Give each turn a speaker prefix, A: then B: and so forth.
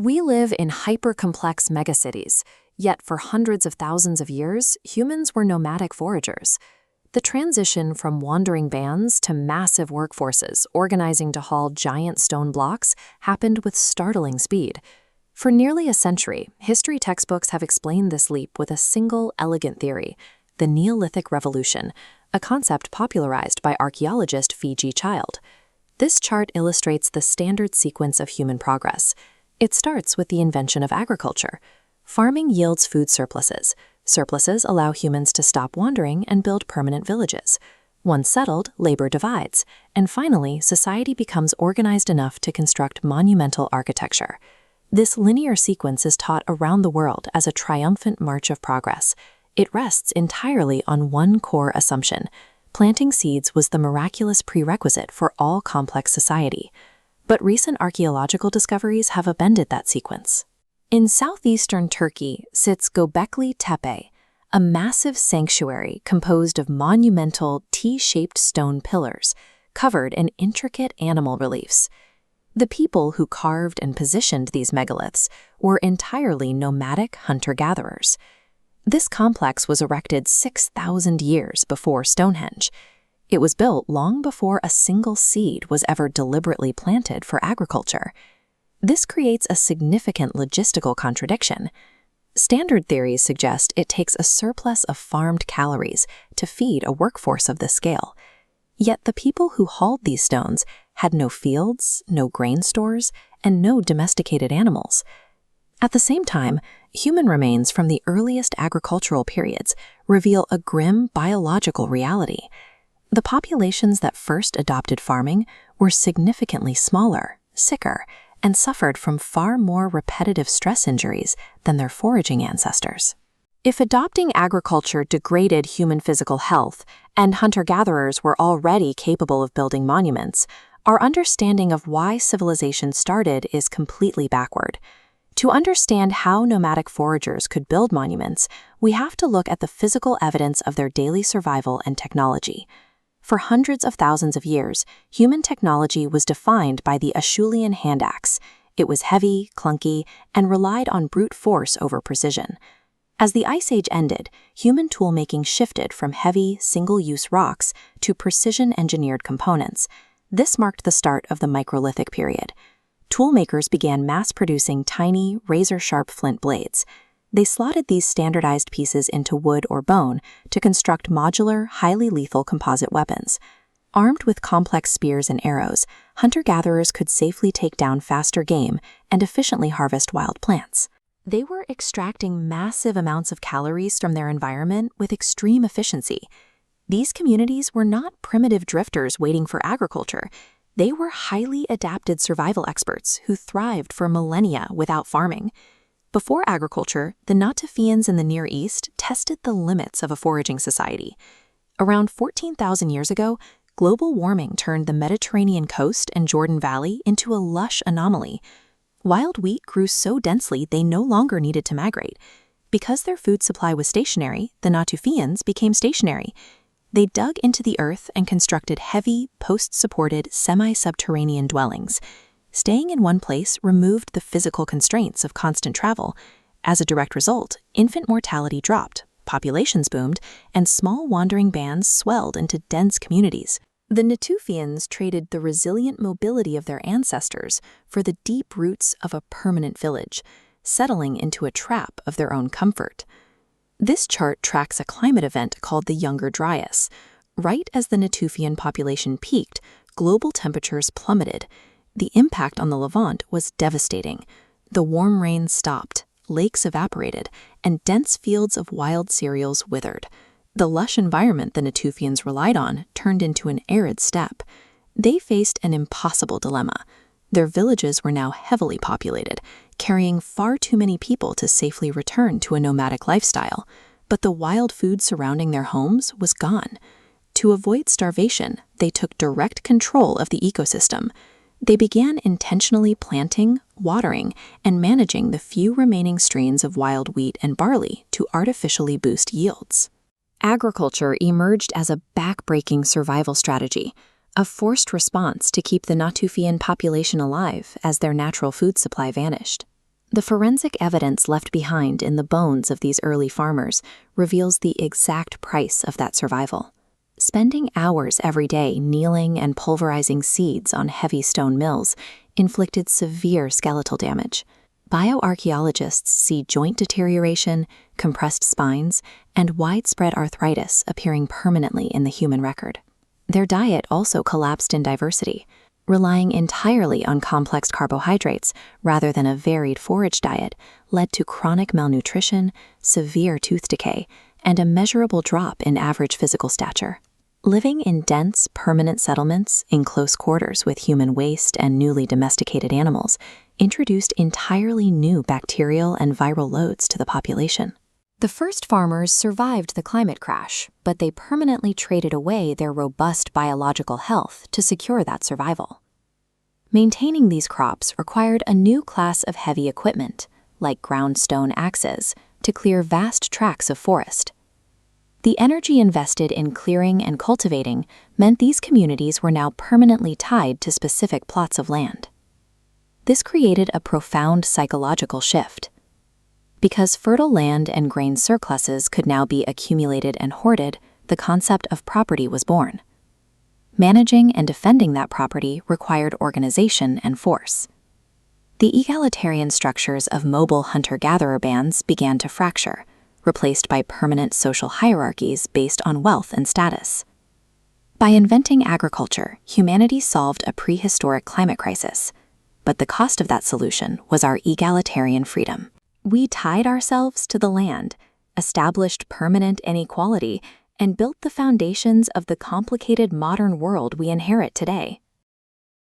A: We live in hyper-complex megacities, yet for hundreds of thousands of years, humans were nomadic foragers. The transition from wandering bands to massive workforces organizing to haul giant stone blocks happened with startling speed. For nearly a century, history textbooks have explained this leap with a single elegant theory, the Neolithic Revolution, a concept popularized by archaeologist Fiji Child. This chart illustrates the standard sequence of human progress. It starts with the invention of agriculture. Farming yields food surpluses. Surpluses allow humans to stop wandering and build permanent villages. Once settled, labor divides, and finally, society becomes organized enough to construct monumental architecture. This linear sequence is taught around the world as a triumphant march of progress. It rests entirely on one core assumption: planting seeds was the miraculous prerequisite for all complex society. But recent archaeological discoveries have upended that sequence. In southeastern Turkey sits Göbekli Tepe, a massive sanctuary composed of monumental T-shaped stone pillars, covered in intricate animal reliefs. The people who carved and positioned these megaliths were entirely nomadic hunter-gatherers. This complex was erected 6,000 years before Stonehenge. It was built long before a single seed was ever deliberately planted for agriculture. This creates a significant logistical contradiction. Standard theories suggest it takes a surplus of farmed calories to feed a workforce of this scale. Yet the people who hauled these stones had no fields, no grain stores, and no domesticated animals. At the same time, human remains from the earliest agricultural periods reveal a grim biological reality. The populations that first adopted farming were significantly smaller, sicker, and suffered from far more repetitive stress injuries than their foraging ancestors. If adopting agriculture degraded human physical health and hunter-gatherers were already capable of building monuments, our understanding of why civilization started is completely backward. To understand how nomadic foragers could build monuments, we have to look at the physical evidence of their daily survival and technology. For hundreds of thousands of years, human technology was defined by the Acheulean hand axe. It was heavy, clunky, and relied on brute force over precision. As the Ice Age ended, human toolmaking shifted from heavy, single-use rocks to precision-engineered components. This marked the start of the Microlithic period. Toolmakers began mass-producing tiny, razor-sharp flint blades. They slotted these standardized pieces into wood or bone to construct modular, highly lethal composite weapons. Armed with complex spears and arrows, hunter-gatherers could safely take down faster game and efficiently harvest wild plants. They were extracting massive amounts of calories from their environment with extreme efficiency. These communities were not primitive drifters waiting for agriculture. They were highly adapted survival experts who thrived for millennia without farming. Before agriculture, the Natufians in the Near East tested the limits of a foraging society. Around 14,000 years ago, global warming turned the Mediterranean coast and Jordan Valley into a lush anomaly. Wild wheat grew so densely they no longer needed to migrate. Because their food supply was stationary, the Natufians became stationary. They dug into the earth and constructed heavy, post-supported, semi-subterranean dwellings. Staying in one place removed the physical constraints of constant travel. As a direct result, infant mortality dropped, populations boomed, and small wandering bands swelled into dense communities. The Natufians traded the resilient mobility of their ancestors for the deep roots of a permanent village, settling into a trap of their own comfort. This chart tracks a climate event called the Younger Dryas. Right as the Natufian population peaked, global temperatures plummeted. The impact on the Levant was devastating. The warm rains stopped, lakes evaporated, and dense fields of wild cereals withered. The lush environment the Natufians relied on turned into an arid steppe. They faced an impossible dilemma. Their villages were now heavily populated, carrying far too many people to safely return to a nomadic lifestyle. But the wild food surrounding their homes was gone. To avoid starvation, they took direct control of the ecosystem. They began intentionally planting, watering, and managing the few remaining strains of wild wheat and barley to artificially boost yields. Agriculture emerged as a back-breaking survival strategy, a forced response to keep the Natufian population alive as their natural food supply vanished. The forensic evidence left behind in the bones of these early farmers reveals the exact price of that survival. Spending hours every day kneeling and pulverizing seeds on heavy stone mills inflicted severe skeletal damage. Bioarchaeologists see joint deterioration, compressed spines, and widespread arthritis appearing permanently in the human record. Their diet also collapsed in diversity, relying entirely on complex carbohydrates rather than a varied forage diet led to chronic malnutrition, severe tooth decay, and a measurable drop in average physical stature. Living in dense, permanent settlements in close quarters with human waste and newly domesticated animals introduced entirely new bacterial and viral loads to the population. The first farmers survived the climate crash, but they permanently traded away their robust biological health to secure that survival. Maintaining these crops required a new class of heavy equipment, like ground stone axes, to clear vast tracts of forest. The energy invested in clearing and cultivating meant these communities were now permanently tied to specific plots of land. This created a profound psychological shift. Because fertile land and grain surpluses could now be accumulated and hoarded, the concept of property was born. Managing and defending that property required organization and force. The egalitarian structures of mobile hunter-gatherer bands began to fracture, replaced by permanent social hierarchies based on wealth and status. By inventing agriculture, humanity solved a prehistoric climate crisis, but the cost of that solution was our egalitarian freedom. We tied ourselves to the land, established permanent inequality, and built the foundations of the complicated modern world we inherit today.